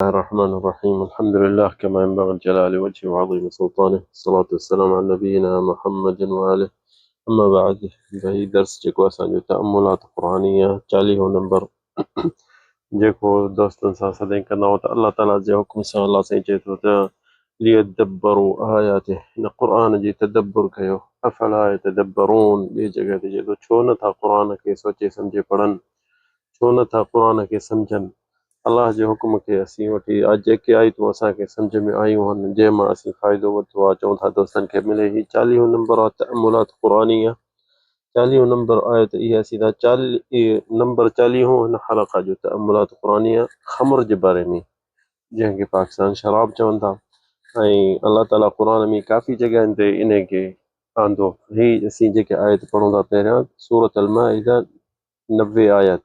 الرحمن الرحيم الحمد لله كما ينبغي لجلال وجهه وعظيم سلطانه الصلاة والسلام على نبينا محمد وآله أما بعد فهي درس जेको असांजो तअम्मुलात क़ुरानिया 40 नंबर जेको दोस्तनि सां सदाईं कंदा आहियूं त अलाह ताला जे हुक्म सां अलाह साईं चए थो त लियदब्बरू आयातिहि हिन क़ुर जी तदब्बुर कयो अफला यतदब्बरून ॿिए जॻह ते चए थो छो नथा क़ुर खे सोचे सम्झे पढ़नि छो नथा क़ुर खे सम्झनि अलाह जे हुक्म खे असीं वठी अॼु जेके आयतूं असांखे सम्झ में आयूं आहिनि जंहिंमां असीं फ़ाइदो वरितो आहे चऊं था दोस्तनि खे मिले ही 40 नंबर आहे तअम्मुलात क़ुरानिया 40 नंबर आयत इहा सीधा 40 नंबर 40 हिन हलक़ा जो तअम्मुलात क़ुरानिया ख़मर जे बारे में जंहिंखे पाकिस्तान शराब चवनि था ऐं अलाह ताला क़ुर में काफ़ी जॻहियुनि ते इन खे आंदो ही असीं जेके आयत पढ़ूं था पहिरियां सूरत अल माइदा 90 आयत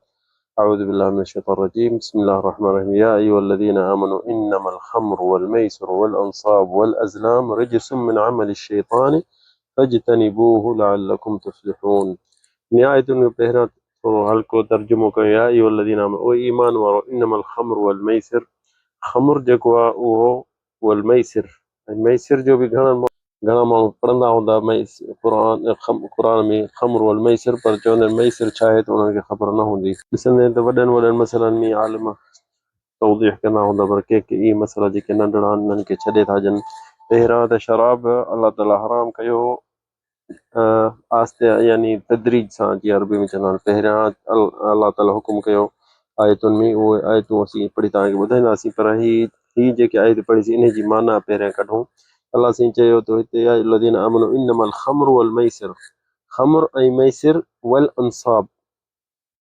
أعوذ بالله من الشيطان الرجيم بسم الله الرحمن الرحيم يا أيها الذين آمنوا إنما الخمر والميسر والأنصاب والأزلام رجس من عمل الشيطان فاجتنبوه لعلكم تفلحون نهاية पहिरियां थोरो हल्को तर्जुमो कयो या अय्युहा الذين آمنوا ओ ईमान वारो إنما الخمر والميسر ख़मर जेको आहे उहो والميسر ऐं मैसर जो बि घणा माण्हू पढ़ंदा हूंदा क़ुर में ख़मर वल मैसर पर चवंदा आहिनि मैसर छा आहे त उन्हनि खे ख़बर न हूंदी ॾिसंदे त वॾनि वॾनि मसइलनि में आलिम तौदीह कंदा हूंदा पर के इहे मसइला जेके नंढड़ा आहिनि उन्हनि खे छॾे था ॾियनि पहिरियां त शराब अलाह ताला हराम कयो आस्ते यानी तदरीज सां जीअं अरबी में चवंदा आहिनि पहिरियां अलाह ताला हुकुम कयो आयतुनि में उहे आयतूं असीं पढ़ी तव्हांखे ॿुधाईंदासीं पर ही जेके आयत पढ़ीसीं इन जी माना पहिरियां कढूं अलाह साईं चयो त हिते या अय्युहल्लज़ीना आमनू इन्नमल ख़म्रु वल मैसिर ख़मर ऐं मैसिर वल अंसाब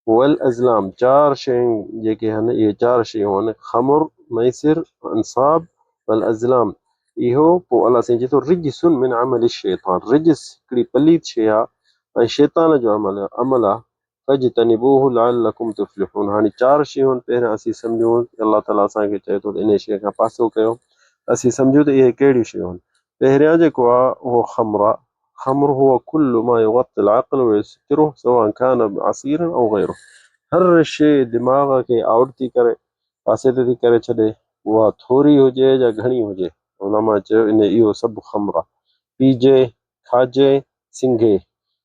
वल अज़लाम 4 शयूं जेके आहिनि इहे 4 शयूं आहिनि ख़मर मैसिर अंसाब वल अज़लाम इहो पोइ अलाह साईं चए थो रिजसुन मिन अमल शैतान रिजस हिकिड़ी पलीत शइ आहे ऐं शैतान जो अमल आहे फजतनिबूहु लअल्लकुम तुफ़्लिहून हाणे 4 शयूं पहिरियां असीं सम्झूं अलाह ताला असांखे चए थो त इन शइ खां पासो कयो असीं सम्झूं त इहे कहिड़ियूं शयूं आहिनि पहिरियां जेको आहे उहो ख़मर आहे ख़मर हुआ कुल्लु मा युग़त्तिल अक़्ल व युस्किरुहु सवाअन कान असीरन औ ग़ैरुहु हर शइ दिमाग़ खे आउट थी करे पासे ते थी करे छॾे उहा थोरी हुजे या घणी हुजे उलमा चयो इन इहो सभु ख़मर आहे पीजे खाजे सिंघे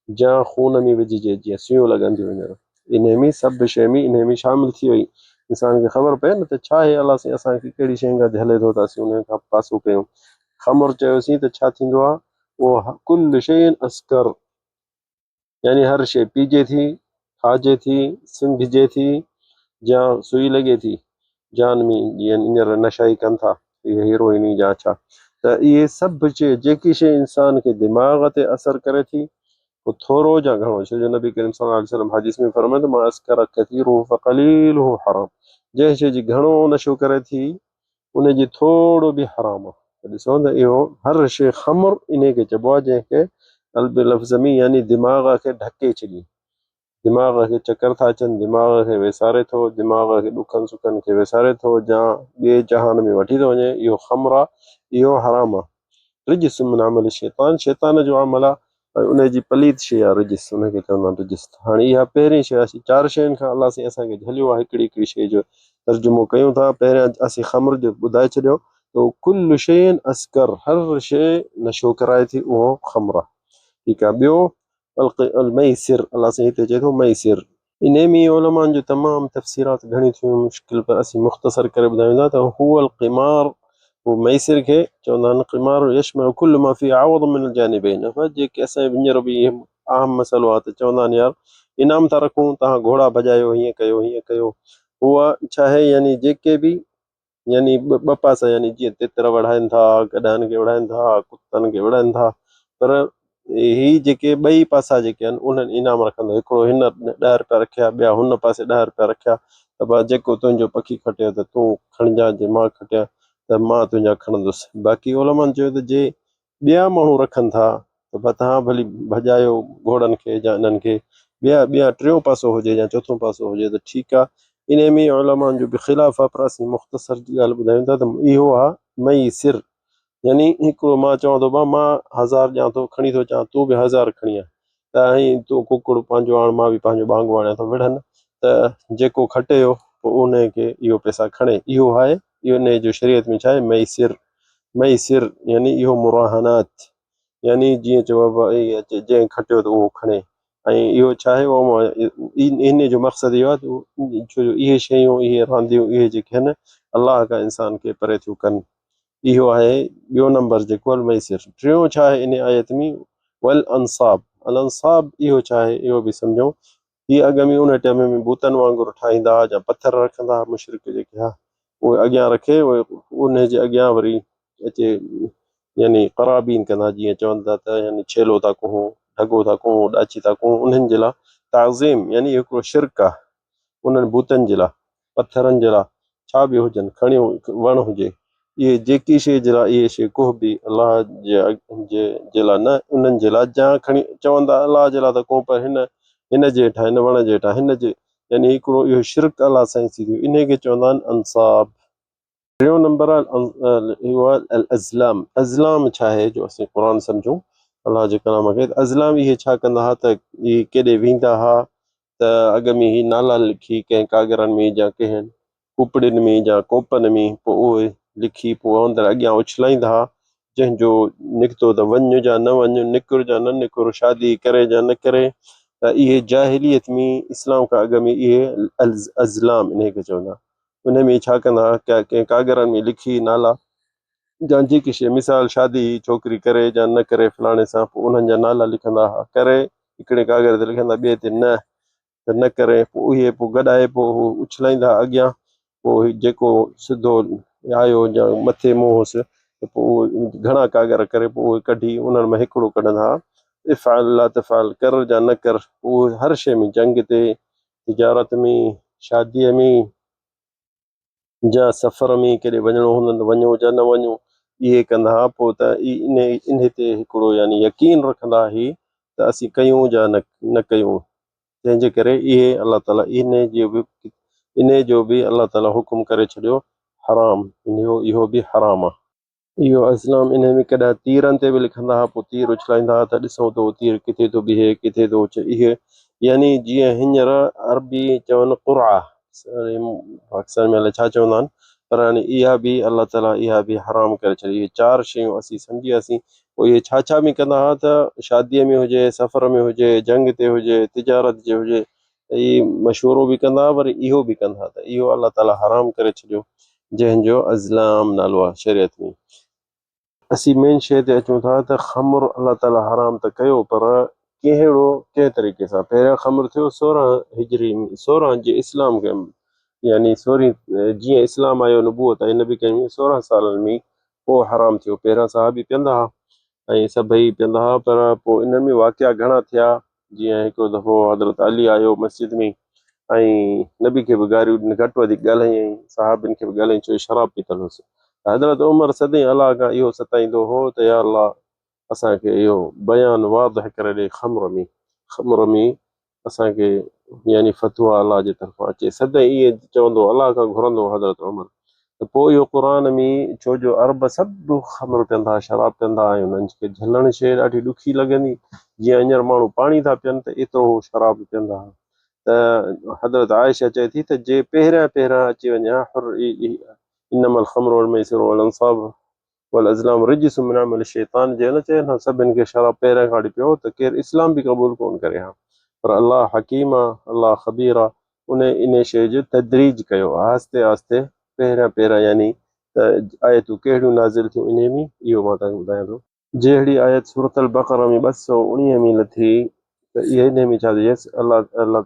या खून में विझिजे जीअं सुयूं लॻंदियूं हींअर इन में सभु शइ में इन में शामिल थी वई इंसान खे ख़बर पए न त छा आहे अलाह साईं असांखे कहिड़ी शइ खां झले थो त असीं उन खां पासो कयूं ख़मर चयोसीं त छा थींदो आहे उहो कुल शइ अस्कर यानी हर शइ पीजे थी खाजे थी सिंघिजे थी या सुई लॻे थी जान में जीअं हींअर नशाई कनि था इहे हीरोइनी जा छा त इहे सभु शइ जेकी शइ इंसान खे दिमाग़ ते असरु करे थी पोइ थोरो या घणो छो जो नबी करीम सल्लल्लाहु अलैहि वसल्लम हदीस में फरमाए थो मां अस्कर कसीरुहु फ़क़लीलुहु हराम जंहिं शइ जी घणो नशो करे थी उनजी थोरो बि हराम आहे ॾिसो त इहो हर शइ ख़मर इन खे चइबो आहे जंहिंखे क़ल्ब लफ़्ज़ में यानी दिमाग़ खे ढके छॾी दिमाग़ खे चकर था अचनि दिमाग़ खे वेसारे थो दिमाग़ खे ॾुखनि सुखनि खे वेसारे थो या ॿिए जहान में वठी थो वञे इहो ख़मर आहे इहो हराम आहे रिजस मिन अमल शैतान जो अमल आहे ऐं उनजी पलीत शइ आहे रिजस उनखे चवंदा आहिनि रिजस हाणे इहा पहिरीं शइ असीं 4 शयुनि खां अलाह साईं असांखे झलियो आहे हिकिड़ी हिकिड़ी शइ जो तर्जुमो कयूं था पहिरियां असीं ख़मर जो ॿुधाए छॾियो त कुल शइ अस्कर हर शइ नशो कराए थी उहो ख़मर आहे ठीकु आहे ॿियो अल मैसिर अलाह साईं हिते चए थो मैसिर इन में उलमानि जो तमामु तफ़सीरात घणी थियूं मुश्किल पर असीं मुख़्तसर करे ॿुधायूं था त हू अल क़िमार हू मैसिर खे चवंदा आहिनि क़िमार यशमल कुल माफ़ी आवद मिन जानिबैन जेके असांजे हींअर बि अहम मसइलो आहे त चवंदा आहिनि यार इनाम था रखूं तव्हां घोड़ा भॼायो हीअं कयो उहा छा आहे यानी जेके बि यानी ॿ पासा यानी जीअं तितर वढ़ाइनि था गॾानि खे वढ़ाइनि था कुतनि खे वढ़ाइनि था पर ही जेके ॿई पासा जेके आहिनि उन्हनि इनाम रखंदो हिकिड़ो हिन 10 रुपया रखिया ॿिया हुन पासे 10 रुपया रखिया त भाउ जेको तुंहिंजो पखी खटियो त तूं खणिजांइ जे मां खटिया त मां तुंहिंजा खणंदुसि बाक़ी उलमानि चयो त जे ॿिया माण्हू रखनि था त भाउ तव्हां भली भॼायो घोड़नि खे या इन्हनि खे ॿिया टियों पासो हुजे या चोथों पासो हुजे त ठीकु आहे इन में उलमानि जो बि ख़िलाफ़ आहे पर असीं मुख़्तसर जी ॻाल्हि ॿुधायूं था त इहो आहे मई सिर यानी हिकिड़ो मां चवां थो भाउ मां 1000 ॾियां थो खणी थो अचां तूं बि 1000 खणी आ त ऐं तूं कुकुड़ पंहिंजो आण मां बि पंहिंजो बांगो आणियां थो विढ़नि त जेको खटेयो पोइ उनखे इहो पैसा खणे इहो आहे इहो इन जो शरीयत में छा आहे मैसिर यानी इहो मुराहनात यानी जीअं चइबो आहे जंहिं खटियो त उहो खणे ऐं इहो छा आहे इन जो मक़सदु इहो आहे छो जो इहे शयूं इहे रांदियूं इहे जेके आहिनि अलाह खां इंसान खे परे थियूं कनि इहो आहे ॿियो नंबर जेको अल मैसिर टियों छा आहे इन आयत में वल अंसाब अल अंसाब इहो छा आहे इहो बि सम्झो हीअ अॻ में उन टाइम में बूतनि वांगुरु ठाहींदा हुआ या पथर रखंदा हुआ मुशरिक जेके हुआ उहे अॻियां रखे उन जे अॻियां वरी अचे यानी क़राबीन कंदा जीअं चवनि था त यानी छेलो था कुहूं ढगो था कुहूं ॾाची था कुहूं उन्हनि जे लाइ ताज़ीम यानी हिकिड़ो शिरक आहे उन्हनि बूतनि जे लाइ पथरनि जे लाइ छा बि हुजनि खणियो वण हुजे इहे जेकी शइ जे लाइ इहे शइ कुह बि अलाह जे लाइ न उन्हनि जे लाइ जा खणी चवंदा अलाह जे लाइ त को पर हिन जे हेठां हिन वण जे हेठां हिन जे यानी हिकिड़ो इहो शिरक अलाह साईं थी वियो इन खे चवंदा आहिनि अंसाब टियों नंबर आहे इहो आहे अल अज़लाम अज़लाम छा आहे जो असीं क़ुर सम्झूं अलाह जे कलाम खे अज़लाम इहे छा कंदा हुआ त इहे केॾे वेंदा हुआ त अॻ में ही नाला लिखी कंहिं कागरनि में या कंहिं कुपड़ियुनि में या कोपनि में पोइ उहे लिखी पोइ अंदरि अॻियां उछलाईंदा हुआ जंहिंजो निकितो त वञ या न वञ निकुर या न निकुर शादी करे या न करे त इहे जाहिलियत में इस्लाम खां अॻ में इहे अज़लाम इन खे चवंदा उन में छा कंदा कंहिं कागरनि में लिखी नाला या जेकी शइ मिसाल शादी छोकिरी करे या न करे फलाणे सां पोइ उन्हनि जा नाला लिखंदा हुआ करे हिकिड़े कागर ते लिखंदा ॿिए ते न त न करे पोइ उहे पोइ गॾाए पोइ उछलाईंदा अॻियां पोइ जेको सिधो आयो या मथे मुंहुं हुअसि त पोइ उहे घणा कागर करे पोइ उहे कढी उन्हनि में हिकिड़ो कढंदा हुआ इफ़ाल ला तफ़ाल कर या न कर उहे हर शइ में जंग ते तिजारत में शादीअ में या सफ़र में केॾे वञिणो हूंदो त वञो या न वञो इहे कंदा हुआ पोइ त इन ते हिकिड़ो यानी यकीन रखंदा ही त असीं कयूं या न कयूं तंहिंजे करे इहे अलाह ताला इन जो बि अलाह ताला हुकुम करे छॾियो हराम इहो बि हराम आहे इहो इस्लाम इन में कॾहिं तीरनि ते बि लिखंदा हुआ पोइ तीर उछलाईंदा हुआ त ॾिसूं त उहो तीर किथे थो बीहे किथे थो अचे इहे यानी जीअं हींअर अरबी चवनि क़ुरा पाकिस्तान में अलाए छा चवंदा आहिनि पर हाणे इहा बि अलाह ताला इहा बि हराम करे छॾी इहे 4 शयूं असीं सम्झियासीं पोइ इहे छा बि कंदा हुआ त शादीअ में हुजे सफ़र में हुजे जंग ते हुजे तिजारत जे हुजे इहे मशवरो बि कंदा हुआ वरी इहो बि कंदा त इहो अलाह ताला हराम करे छॾियो जंहिंजो अज़लाम नालो आहे शरीयत में असीं मेन शइ ते अचूं था त ख़मर अलाह ताला हराम त कयो पर कहिड़ो कंहिं तरीक़े सां पहिरियों ख़मर थियो 16 हिजरी 16 जे इस्लाम खे यानी 16 जीअं इस्लाम आयो नबूअत ऐं नबी करीम 16 सालनि में पोइ हराम थियो पहिरियां साहबी पीअंदा हुआ ऐं सभई पीअंदा हुआ पर पोइ इन्हनि में वाक़िया घणा थिया जीअं हिकिड़ो दफ़ो हज़रत अली आयो मस्जिद में ऐं नबी खे बि ॻाल्हियूं घटि वधीक ॻाल्हाईं साहबिन खे बि ॻाल्हाईं छो शराब पीतल हुअसि हज़रत उमर सदाईं अलाह खां इहो सताईंदो हो त या अलाह असांखे इहो बयानु वाज़ह करे ॾे ख़मर में असांखे यानी फतवा अलाह जे तरफ़ां अचे सदाईं इहे चवंदो अलाह खां घुरंदो हज़रत उमर त पोइ इहो क़ुर में छो जो अरब सभु ख़मर पीअंदा शराब पीअंदा ऐं उन्हनि खे झलण शइ ॾाढी ॾुखी लॻंदी जीअं हींअर माण्हू पाणी था पीअनि त एतिरो शराब पीअंदा हुआ त हज़रत आयशा चए थी त जे पहिरियां अची वञे हा इनमल ख़मर वल अंसाब वल अज़लाम रिजिस मिन अमल शैतान जे न चए न सभिनि खे शराब पहिरियां खां पियो त केरु इस्लाम बि क़बूल कोन करे हा पर अलाह हकीम आहे अलाह ख़बीर आहे इन शइ जो तदरीज कयो आहिस्ते आहिस्ते पहिरियां यानी त आयतूं कहिड़ियूं नाज़िल थियूं इन में इहो मां तव्हांखे ॿुधायां थो जहिड़ी आयत सूरत अल बक़रा में 219 में लथी त इहे इन में छा यस अलाह ताला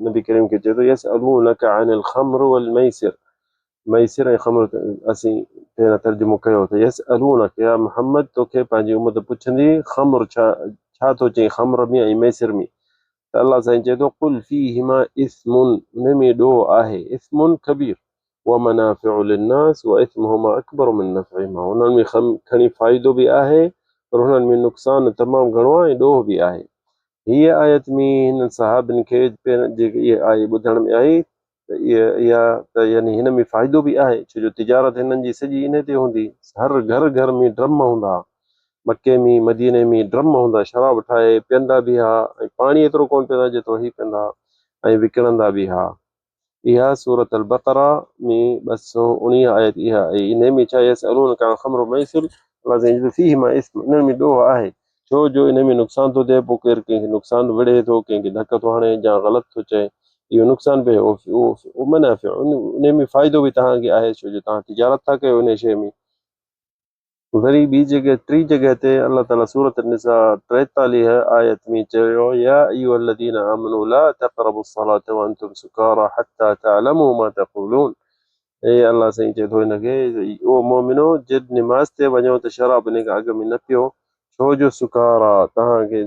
नबी करीम खे चए थो यस अलूनका अनिल ख़म्र वल मैसिर ऐं ख़मर असीं पहिरियां तर्जुमो कयो त यस अलूनक या मोहम्मद तोखे पंहिंजी उमत पुछंदी ख़मर छा थो चई ख़मर में ऐं मैसिर में त अलाह साईं चए थो कुल फीहिमा इस्मुन उन में ॾोह आहे इस्मुन कबीर वमनाफ़िउ लिन्नास वइस्मुहुमा अकबर मिन नफ़इहिमा उन्हनि में खणी फ़ाइदो बि आहे पर हुननि में नुक़सान तमामु घणो आहे ऐं ॾोह बि आहे हीअ आयत में हिन सहाबिन खे जेके इहा आहे ॿुधण में आई त इहा त यानी हिन में फ़ाइदो बि आहे छो जो तिजारत हिननि जी सॼी इन ते हूंदी हर घर में ड्रम हूंदा मके में मदीने में ड्रम हूंदा शराब ठाहे पीअंदा बि हुआ ऐं पाणी एतिरो कोन पीअंदा जेतिरो ही पीअंदा ऐं विकिणंदा बि हुआ इहा सूरत अल बक़रा में 219 आयत इहा आहे। इन में छा यसअलूनका अन ख़म्र मैसिर अलाह चई फ़ीहिमा इस्म, इन्हनि में ॾोह आहे, छो जो इन में नुक़सान थो थिए, पोइ केरु कंहिंखे नुक़सान विढ़े थो, कंहिंखे धक थो हणे या ग़लति थो चए, इहो नुक़सान बि उहो मनाफ़िअ उन में फ़ाइदो बि तव्हांखे आहे, छो जो तव्हां तिजारत था कयो इन शइ में। वरी ॿी जॻह टी जॻह ते अलाह ताला सूरत निसा 43 आयत में चयो या अय्युहल्लज़ीना आमनू ला तक़रबुस्सलात व अंतुम सुकारा हत्ता तअलमू मा तक़ूलून। ए अल्लाह साईं चए थो हिनखे, ओ मोमिनो, जॾहिं निमाज़ ते वञो त शराब इन खां अॻु में न पियो, छो जो सुकारा तव्हांखे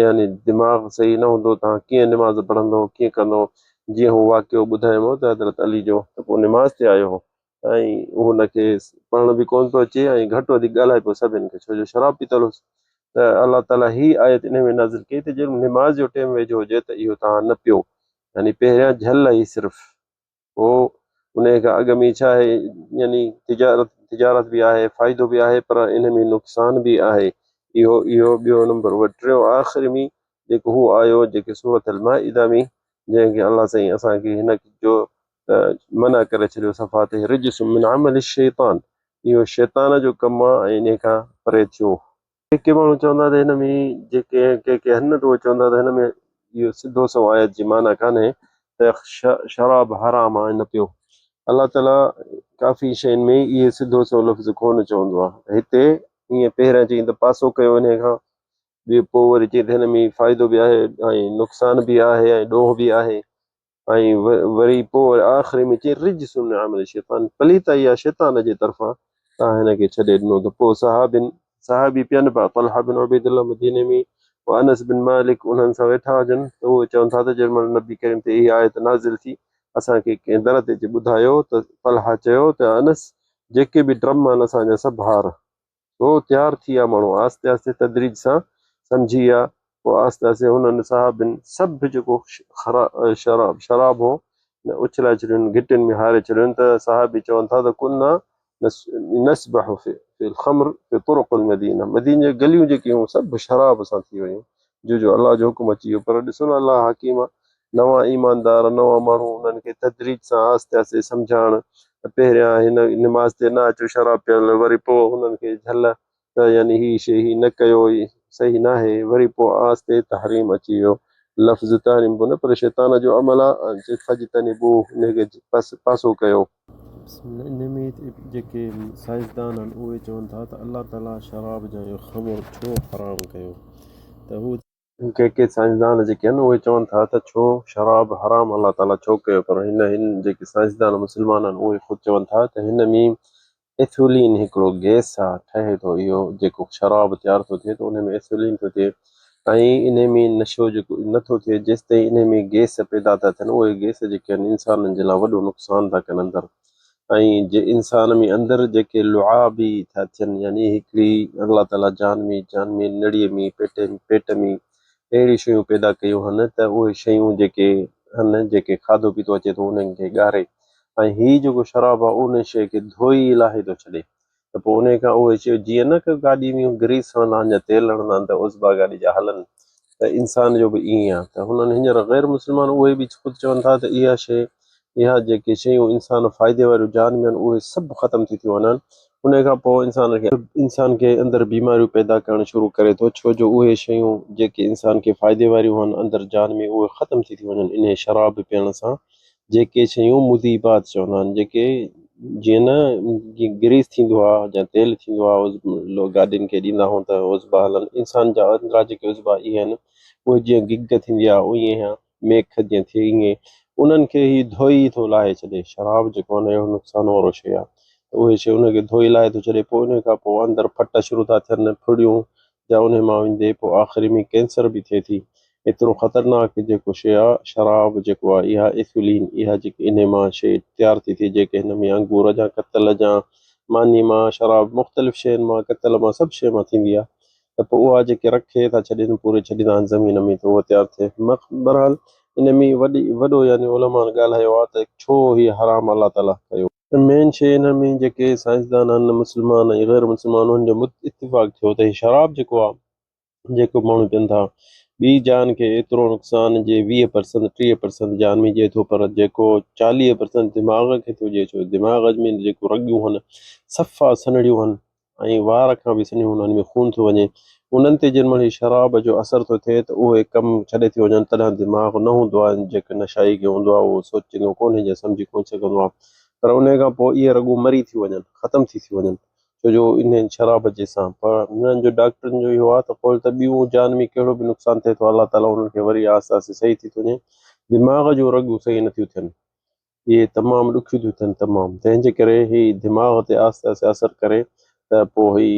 यानी दिमाग़ सही न हूंदो, तव्हां कीअं निमाज़ पढ़ंदो, कीअं कंदो। जीअं हू वाक़ियो ॿुधायोमांव त हज़रत अली जो, त पोइ निमाज़ ते आयो हो ऐं हुनखे पढ़ण बि कोन पियो अचे ऐं घटि वधीक ॻाल्हाए पियो सभिनि खे, छो जो शराब पीतल हुअसि। त अलाह ताला ही आयत इन में नाज़िल कई त जॾहिं निमाज़ जो टाइम वेझो हुजे त इहो तव्हां न पियो, यानी पहिरियां झल ई सिर्फ़ु, पोइ उन खां अॻु में छा आहे, यानी तिजारत बि आहे, फ़ाइदो बि आहे, पर इन में नुक़सान बि आहे। इहो ॿियो नंबर। वरी टियों आख़िरि में जेको हू आयो जेके सूरत अल माइदा में, जंहिंखे अलाह साईं असांखे हिन जो मना करे छॾियो सफ़ा ते, रिजसुम मिन अमल शैतान, इहो शैतान जो कमु आहे ऐं इन खां परे थियो। के माण्हू चवंदा त हिन में जेके के आहिनि न, त उहे चवंदा त हिन में इहो सिधो सो आयत जी माना कान्हे त शराब हराम आहे न पियो। अलाह ताला काफ़ी शयुनि में इहे सिधो सो लफ़्ज़ कोन चवंदो आहे। हिते ईअं पहिरियां चई त पासो कयो इन खां, ॿियो पोइ वरी चई त हिन में फ़ाइदो बि आहे ऐं नुक़सान बि आहे ऐं ॾोह बि आहे, ऐं वरी पोइ आख़िरी में चई रिजसुम मिन अमल शैतान, पलीताई आहे शैतान जे तरफ़ां, तव्हां हिनखे छॾे ॾिनो। त पोइ सहाबी पियनि पिया, तलहा बिन उबैदुल्लाह मदीने में, पोइ अनस बिन मालिक उन्हनि सां वेठा हुजनि, त उहे चवनि था त जेॾी महिल नबी करीम ते इहा आयत नाज़िल थी, असांखे कंहिं दर ते ॿुधायो त तलहा चयो त अनस, जेके बि ड्रम आहिनि असांजा सभु हार, पोइ तयारु थी विया माण्हू, आस्ते आस्ते तदरीज सां सम्झी विया। पोइ आस्ते आस्ते हुननि साहबिन सभु जेको शराब हो उछलाए छॾियुनि, घिटियुनि में हारे छॾियुनि। त साहबी चवनि था त कुन्ना नस्बहु फिल ख़म्र फी तुरुक़िल मदीना, मदीने जी गलियूं जेके हुयूं सभु शराब सां थी वियूं, जो अलाह जो हुकुम अची वियो। पर ॾिसो न अलाह हकीम आहे, नवां ईमानदार नवां माण्हू उन्हनि खे तदरीज सां आस्ते आस्ते सम्झाइण, पहिरियां हिन निमाज़ ते न अचो शराब पियल, वरी पोइ हुननि खे झल त यानी ही शइ ही न कयो, सही न आहे, वरी पोइ आस्ते तहरीम अची वियो, लफ़्ज़ तहरीम कोन्हे पर शैतान जो अमल आहे, फजतनिबू, हिनखे पासो कयो। इन में जेके साइंसदान आहिनि उहे चवनि था त अलाह ताला शराब जा इहो ख़मर छो हराम कयो, त हू के साइंसदान जेके आहिनि उहे चवनि था त छो शराब हराम अलाह ताला छो कयो, पर हिन जेके साइंसदान मुस्लमान आहिनि उहे ख़ुदि चवनि था त हिन में एथुलिन हिकिड़ो गैस आहे ठहे थो, इहो जेको शराब तयारु थो थिए त उन में एथुलिन थो थिए, ऐं इन में नशो जेको नथो थिए जेसि ताईं इन में गैस पैदा था थियनि, उहे गैस जेके आहिनि इंसाननि जे लाइ वॾो नुक़सान था कनि अंदरि, ऐं जे इंसान में अंदरि जेके लुआबी था थियनि, यानी हिकिड़ी अलाह ताला जान में नड़ीअ में पेट में अहिड़ी शयूं पैदा कयूं आहिनि त उहे शयूं जेके आहिनि, जेके खाधो पीतो अचे थो उन्हनि खे ॻारे, ऐं हीअ जेको शराब आहे उन शइ खे धोई लाहे थो छॾे। त पोइ उन खां उहे शयूं जीअं न की गाॾी में ग्रीस हणंदा आहिनि या तेल हणंदा आहिनि त उज़बा गाॾी जा हलनि, त इंसान जो बि ईअं आहे। त हुननि हींअर ग़ैर मुस्लमान उहे बि ख़ुदि चवनि था त इहा जेके शयूं इंसान फ़ाइदे वारियूं जान में आहिनि उहे सभु ख़तमु थी वञनि, उन खां पोइ इंसान खे अंदरि बीमारियूं पैदा करणु शुरू करे थो, छो जो उहे शयूं जेके इंसान खे फ़ाइदे वारियूं आहिनि अंदरि जान में उहे ख़तमु थी वञनि इन शराब पीअण सां। जेके शयूं मुदीबात चवंदा आहिनि, जेके जीअं न ग्रीस थींदो आहे या तेल थींदो आहे गाॾियुनि खे ॾींदा आहियूं त उज़बा हलनि, इंसान जा अंदरा जेके उज़बा इहे आहिनि उहे जीअं गिग थींदी आहे ईअं मेख जीअं थिए ईअं उन्हनि खे ई धोई थो लाहे छॾे। शराब जेको आहे न नुक़सान वारो शइ आहे, उहे शइ उनखे धोई लाहे थो छॾे, पोइ उन खां पोइ अंदरि फट शुरू था थियनि, फुड़ियूं या उन मां वेंदे पोइ आख़िरी में कैंसर बि थिए थी। एतिरो ख़तरनाक जेको शइ आहे शराब जेको आहे, इहा एथुलीन, इहा जेकी इन मां शइ तयारु थी थिए, जेके हिन में अंगूर जा कतल जा मानी मां शराब मुख़्तलिफ़ शयुनि मां कतल मां सभु शइ मां थींदी आहे, त पोइ उहा जेके रखे था छॾनि पूरे छॾींदा आहिनि ज़मीन में त उहा तयारु थिए। बहरहाल इन में वॾो यानी उलमा ॻाल्हायो आहे त छो हीअ हराम अलाह ताला कयो। मेन शइ हिन में जेके साइंसदान आहिनि मुस्लमान ऐं ग़ैर मुस्लमान उन्हनि जो इत्तिफ़ाक़ थियो त हीअ शराब जेको आहे जेको माण्हू पीअनि था ॿी जान खे एतिरो नुक़सान जे 20% 30% जान में जे थो, पर जेको 40% दिमाग़ खे थो ॾिए, छो दिमाग़ में जेको रॻियूं आहिनि सफ़ा सनड़ियूं आहिनि ऐं वार खां बि सनियूं हुननि में खून थो वञे, उन्हनि ते जेॾी महिल शराब जो असरु थो थिए त उहे कमु छॾे थी वञनि, तॾहिं दिमाग़ न हूंदो आहे जेके नशाई खे हूंदो आहे उहो सोचींदो कोन्हे या सम्झी कोन सघंदो आहे, पर उन खां पोइ इहे रॻूं मरी थी वञनि, ख़तमु थी वञनि छो जो इन शराब जे सां। पर हिननि जो डॉक्टरनि जो इहो आहे त पोइ त ॿियूं जान में कहिड़ो बि नुक़सानु थिए थो, अलाह ताला उन्हनि खे वरी आहिस्ते आहिस्ते सही थी थो वञे, दिमाग़ जो रॻूं सही नथियूं थियनि, इहे तमामु ॾुखियूं थियूं थियनि तमामु, तंहिंजे करे ही दिमाग़ ते आहिस्ते आहिस्ते असरु करे त पोइ ही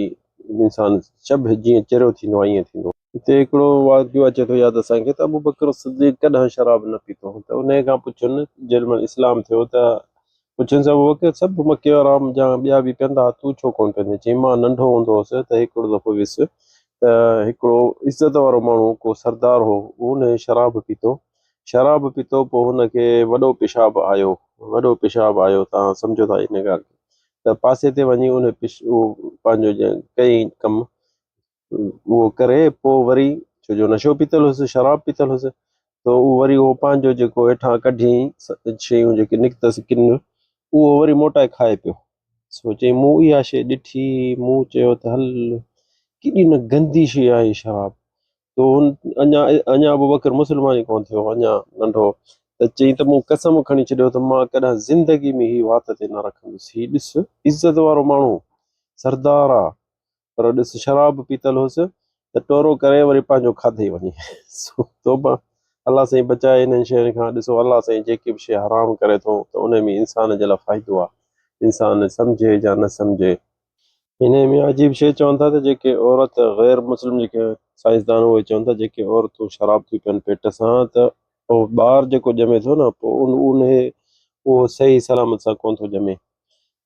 इंसानु शब जीअं चरियो थींदो आहे ईअं थींदो। हिते हिकिड़ो वाक़ियो अचे थो यादि असांखे त अबू बकर सिद्दीक़ कॾहिं शराब न पीतो, त उन खां पुछनि जेॾी महिल इस्लाम थियो त पुछनि अबू बकर सभु मके वारा जा ॿिया बि पीअंदा, तूं छो कोन पीअंदे, चई मां नंढो हूंदो हुउसि त हिकिड़ो दफ़ो वियुसि त हिकिड़ो इज़त वारो माण्हू को सरदार हो, उन शराब पीतो, शराब पीतो, पोइ हुनखे वॾो पेशाब आयो, वॾो पेशाब आयो, तव्हां सम्झो था इन ॻाल्हि त पासे ते वञी उन उहो पंहिंजो कई कमु उहो करे पोइ वरी छो जो नशो पीतल हुयुसि, शराब पीतल हुयुसि, त उहो वरी उहो पंहिंजो जेको हेठां कढी शयूं जेके निकितसि किन उहो वरी मोटाए खाए पियो, सोचे मूं इहा शइ ॾिठी, मूं चयो त हल केॾी न गंदी शइ आहे शराब, त हुन अञा अञा अबू बकर मुस्लमान ई कोन थियो, अञा नंढो, त चई त मूं कसम खणी छॾियो त मां कॾहिं ज़िंदगी में ही वात ते न रखंदुसि, हीउ ॾिस इज़त वारो माण्हू सरदार आहे पर ॾिस शराब पीतल हुअसि त टोरो करे वरी पंहिंजो खाधे वञे तोबा, अलाह साईं बचाए इन्हनि शयुनि खां। ॾिसो अलाह साईं जेकी बि शइ हराम करे थो त उन में इंसान जे लाइ फ़ाइदो आहे, इंसान सम्झे या न सम्झे। हिन में अजीब शइ चवनि था त जेके औरत ग़ैर मुस्लिम जेके साइंसदान उहे चवनि था जेके औरतूं शराब थियूं पियनि पेट सां त पोइ ॿार जेको ॼमे थो न पोइ उहो सही सलामत सां कोन थो ॼमे,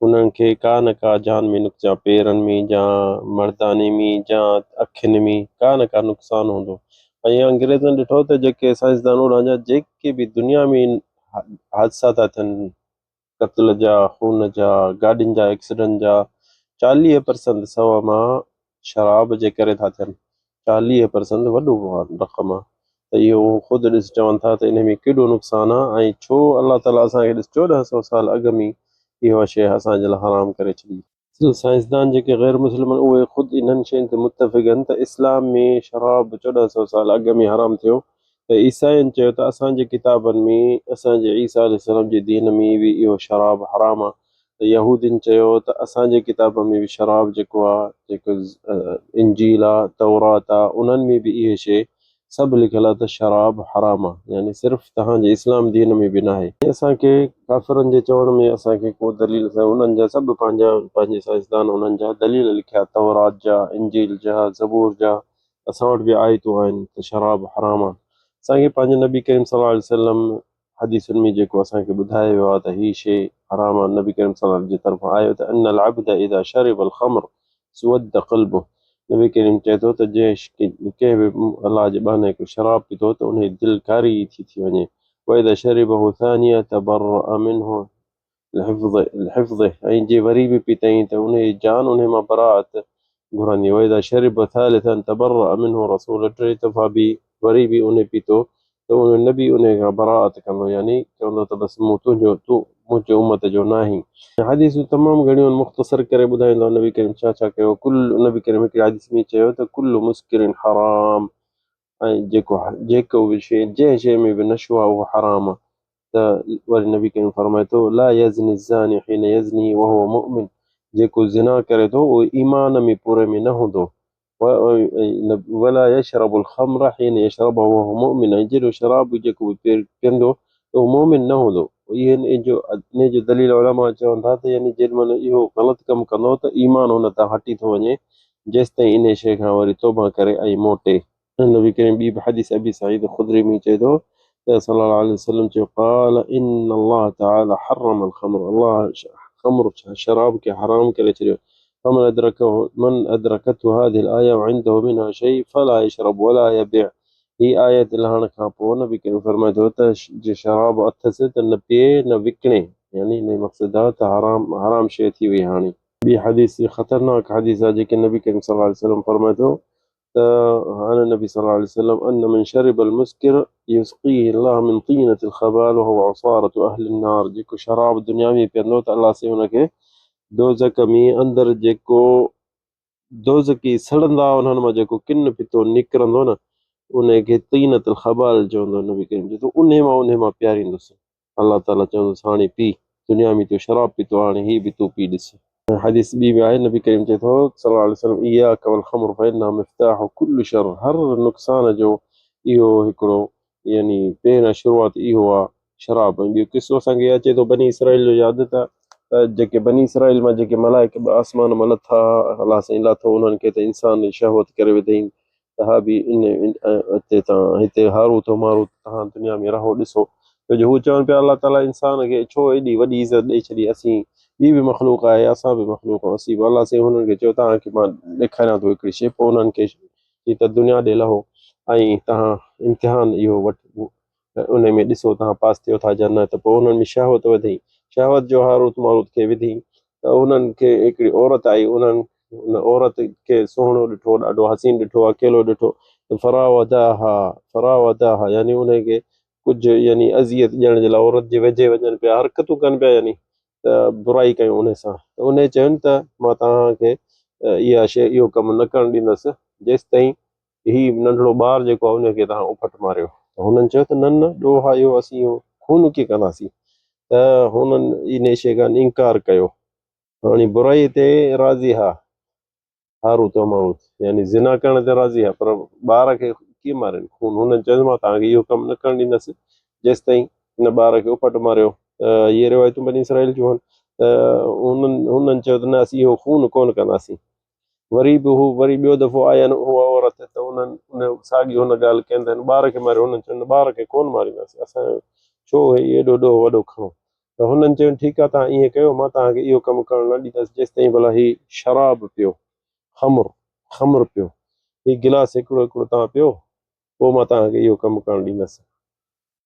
उन्हनि खे का न का जान में नुक़्सान, पेरनि में या मर्दाने में या अखियुनि में का न का नुक़सानु हूंदो। ऐं अंग्रेज़नि ॾिठो त जेके साइंसदान हुनजा जेके बि दुनिया में हादसा था थियनि, क़त्ल जा, खून जा, गाॾियुनि जा एक्सीडेंट जा, 40% सौ मां शराब जे करे था थियनि, 40% वॾो रक़म आहे, त इहो ख़ुदि ॾिस चवनि था त इन में केॾो नुक़सानु आहे, ऐं छो अलाह ताला असांखे ॾिस 1400 साल अॻु में इहा शइ असांजे लाइ हराम करे छॾी। साइंसदान जेके ग़ैर मुस्लिम आहिनि उहे ख़ुदि इन्हनि शयुनि ते मुतफ़िक़ आहिनि त इस्लाम में शराब 1400 साल अॻु में हराम थियो, त ईसाइनि चयो त असांजे किताबनि में असांजे ईसा अलैहिस्सलाम जी दीन में बि इहो शराब हराम आहे, त यहूदियुनि चयो त असांजे किताब में बि शराब जेको आहे जेको इंजील आहे तौरात आहे उन्हनि में बि इहे शइ सभु लिखियलु आहे त शराब हराम आहे, यानी सिर्फ़ु तव्हांजे इस्लाम दीन में बि न आहे। असांखे काफ़िरनि जे चवण में असांखे को दलील उन्हनि जा सभु पंहिंजे साइंसदान उन्हनि जा दलील लिखिया तौरात जा, इंजील जा, ज़बूर जा, असां वटि बि आयतूं आहिनि त शराब हराम आहे। असांखे पंहिंजे नबी करीम सल्लल्लाहु अलैहि वसल्लम हदीसुनि में जेको असांखे ॿुधायो वियो आहे त हीअ शइ हराम आहे, नबी करीम सल्लल्लाहु अलैहि वसल्लम जे तरफ़ां आयो त अन अल अब्द इज़ा शरिब अल ख़म्र सुवद्द क़ल्बुहु, नबी करीम चए थो त कंहिं बि अलाह जे बहाने शराब पीतो त उन जी दिलि कारी थी वञे, वइज़ा शरिबहु थानिया तबर्रअ मिन्हु लिहिफ़्ज़िही, ऐं जे वरी बि पीतई त उन जी जान उन मां बराअत घुरंदी, वइज़ा शरिब थालिथन तबर्रअ मिन्हु रसूल, टे दफ़ा बि वरी बि उन पीतो त उन नबी उन खां बराअत कंदो, यानी चवंदो त बसि मूं तूं मुंहिंजे उम्मत जो न आहीं। हदीसूं तमामु घणियूं मुख़्तसर करे ॿुधाईंदो आहे नबी करीम छा छा कयो, नबी करीम हिकिड़ी हदीस में चयो त कुल्लु मुस्किरिन हराम, ऐं जेको बि शइ जंहिं शइ में बि नशो आहे उहो हराम आहे, त वरी नबी करीम फरमाए थो ला यज़्नी ज़ानी हिन यज़्नी वहुव मुእमिन, जेको ज़िना करे थो उहो ईमान में पूरे में न हूंदो, वला यशरबुल ख़म्र हिन यशरबुहु वहुव मुएमिन, ऐं जहिड़ो शराब जेको पीअंदो त उहो मोमिन न हूंदो। इहे इन जो दलील उलमा चवनि था त यानी जेॾी महिल इहो ग़लति कमु कंदो त ईमान हुन तां हटी थो वञे, जेसि ताईं इन शइ खां वरी तौबा करे ऐं मोटे। नबी करीम ॿी बि हदीस अबी सईद ख़ुदरी में चए थो त सल्लल्लाहु अलैहि वसल्लम चयो क़ाल इन्न अल्लाह तआला हर्रम अल ख़म्र, अल्लाह ख़म्र शराब खे हराम करे छॾियो, मन अदरकतहु हादिहिल आया वइंदहु मिनहा शै फला यशरब वला यबिअ, ही आयत लहण खां पोइ नबी करीम फरमाए थो त जे शराब अथसि त न पीए न विकिणे, यानी इन मक़सदु आहे त हराम शइ थी वई हाणे। ॿी हदीस ख़तरनाक हदीस आहे जेके नबी करीम सल्लल्लाहु अलैहि वसल्लम फरमाए थो عن النبي صلى الله عليه وسلم أن من شرب المسكر يسقيه الله من طينة الخبال وهو عصارة أهل النار. जेको शराब दुनिया में पीअंदो त अलाह से हुनखे दोज़ख में अंदरि जेको दोज़की सड़ंदा उन्हनि मां जेको किन पितो निकिरंदो न उनखे तीनतुल ख़बाल चवंदो नबी करीम जो, त उन मां प्यारींदुसि। अलाह ताला चवंदुसि हाणे पी, दुनिया में तूं शराब पीतो हाणे ही बि तूं पी ॾिस। हदीस ॿी में आहे नबी करीम चए थो सल्लल्लाहु अलैहि वसल्लम इय्याक वल ख़म्र फ़इन्नहा मिफ़्ताहु कुल्लि शर, हर नुक़सान जो इहो हिकिड़ो यानी पहिरियों शुरूआति इहो आहे शराब। ॿियो किसो असांखे अचे थो बनी इसराइल जो यादि त जेके बनी इसराइल मां जेके मलाइक आसमान मां लथा अलाह साईं लाथो उन्हनि खे त इंसान शहवत करे विधई त हा बि हिते तव्हां हिते हारूत मारूत तव्हां दुनिया में रहो ॾिसो। छो जो हू चवनि पिया अलाह ताला इंसान खे छो एॾी वॾी इज़त ॾेई छॾी, असीं ॿी बि मखलूक आहे असां बि मखलूक आहियूं, असीं बि अलाह साईं हुननि खे चयो तव्हांखे मां ॾेखारियां थो हिकिड़ी शइ, पोइ उन्हनि खे ही त दुनिया ॾे लहो ऐं तव्हां इम्तिहान इहो वठि उन में ॾिसो तव्हां पास थियो था या न। त पोइ उन्हनि में शहवत वधई, शहवत जो हारूत मारूत खे विधी त उन्हनि खे हिकिड़ी औरत आई, उन्हनि उन औरत खे सुहिणो ॾिठो, ॾाढो हसीन ॾिठो, अकेलो ॾिठो त फरावदाहा यानी उनखे कुझु यानी अज़ियत ॾियण जे लाइ औरत जे वेझे वञनि पिया, हरकतूं कनि पिया यानी त बुराई कयूं उन सां। त उन चयुनि त मां तव्हांखे इहा शइ इहो कमु न करणु ॾींदुसि जेसि ताईं ही नंढिड़ो ॿारु जेको आहे उनखे तव्हां उफट मारियो। त हुननि चयो त न न ॾोहा इहो असीं इहो खून कीअं कंदासीं, त हुननि इन शइ खां इनकार कयो। हाणे बुराई ते राज़ी हा हारूत मारूत यानी ज़िना करण ते राज़ी आहे पर ॿार खे कीअं मारनि खून। हुननि चयो मां तव्हांखे इहो कमु न करणु ॾींदुसि जेसि ताईं हिन ॿार खे उफट मारियो। इहे रिवायतूं बनी इसराइल जूं आहिनि। त हुननि चयो त न असीं इहो खून कोन कंदासीं। वरी बि हू वरी ॿियो दफ़ो आयनि उहा औरत त उन्हनि उन साॻी हुन ॻाल्हि कयनि त हिन ॿार खे मारियो। हुननि चयो ॿार खे कोन मारींदासीं, असां छो हे एॾो ॾोह वॾो खणो। त हुननि चयो ठीकु आहे तव्हां ईअं कयो मां तव्हांखे इहो कमु करणु न ॾींदुसि जेसि ताईं भला ही शराब पियो, ख़म्र पियो, ही गिलास हिकिड़ो हिकिड़ो तव्हां पियो पोइ मां तव्हांखे इहो कमु करणु ॾींदुसि।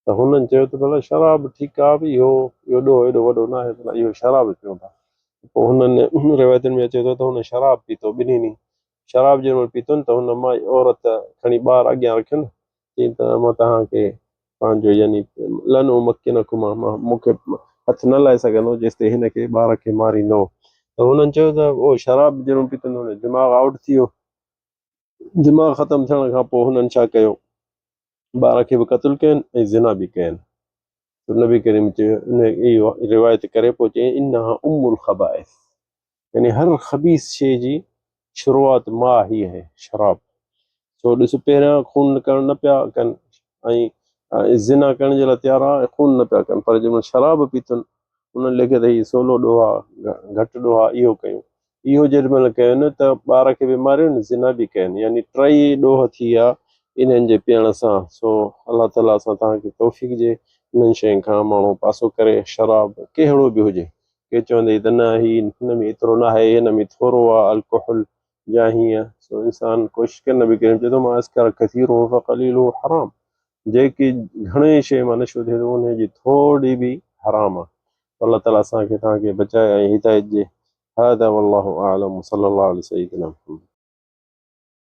त हुननि चयो त भला शराब ठीकु आहे बि इहो ॾोह एॾो वॾो न आहे, भला इहो शराब पियो था। पोइ हुननि रिवायतुनि में अचे थो त हुन शराब पीतो ॿिन्हिनि शराब जंहिं महिल पीतो न त हुन मां औरत खणी ॿारु अॻियां रखियुनि चई त मां तव्हांखे पंहिंजो यानी लन उमकिनकुम मां मूंखे हथु न लाए सघंदो जेसि ताईं हिनखे ॿार खे मारींदो। त हुननि चयो त उहो शराब जरूर पीतंदो हुन दिमाग़ आउट थी वियो। दिमाग़ ख़तमु थियण खां पोइ हुननि छा कयो, ॿार खे बि क़तलु कयनि ऐं ज़िना बि कयनि। त नबी करीम चयो इहो रिवायत करे पोइ चई इन्नहा उम्मुल ख़बाइस, यानी हर ख़बीस शइ जी शुरूआति मां ही आहे शराब। छो ॾिस पहिरियां खून करण न पिया कनि ऐं ज़िना करण जे लाइ तयार आहे ऐं खून न पिया कनि, पर जंहिंमहिल शराब पीतनि उन्हनि लिखे त हीउ सोलो ॾोह आहे घटि ॾोह आहे इहो कयूं। इहो जेॾी महिल कयुनि त ॿार खे बि मारियुनि ज़िना बि कयनि, यानी टई ॾोह थी विया इन्हनि जे पीअण सां। सो अलाह ताला सां तव्हांखे तौफ़ीक़ ॾिए इन्हनि शयुनि खां माण्हू पासो करे। शराब कहिड़ो बि हुजे, के चवंदे त न ही हिन में एतिरो न आहे हिन में थोरो आहे अल्कोहल या हीअं, सो इंसान कोशिशि करे नबी करीम चए थो मां अस्कर कसीरुहु फक़लीलुहु हराम, जेकी घणे शइ मां नशो थिए थो उनजी थोरी बि हराम आहे। अलाह ताला असांखे तव्हांखे बचाए ऐं हिदायत ॾिए। هذا والله أعلم وصلى الله على سيدنا محمد.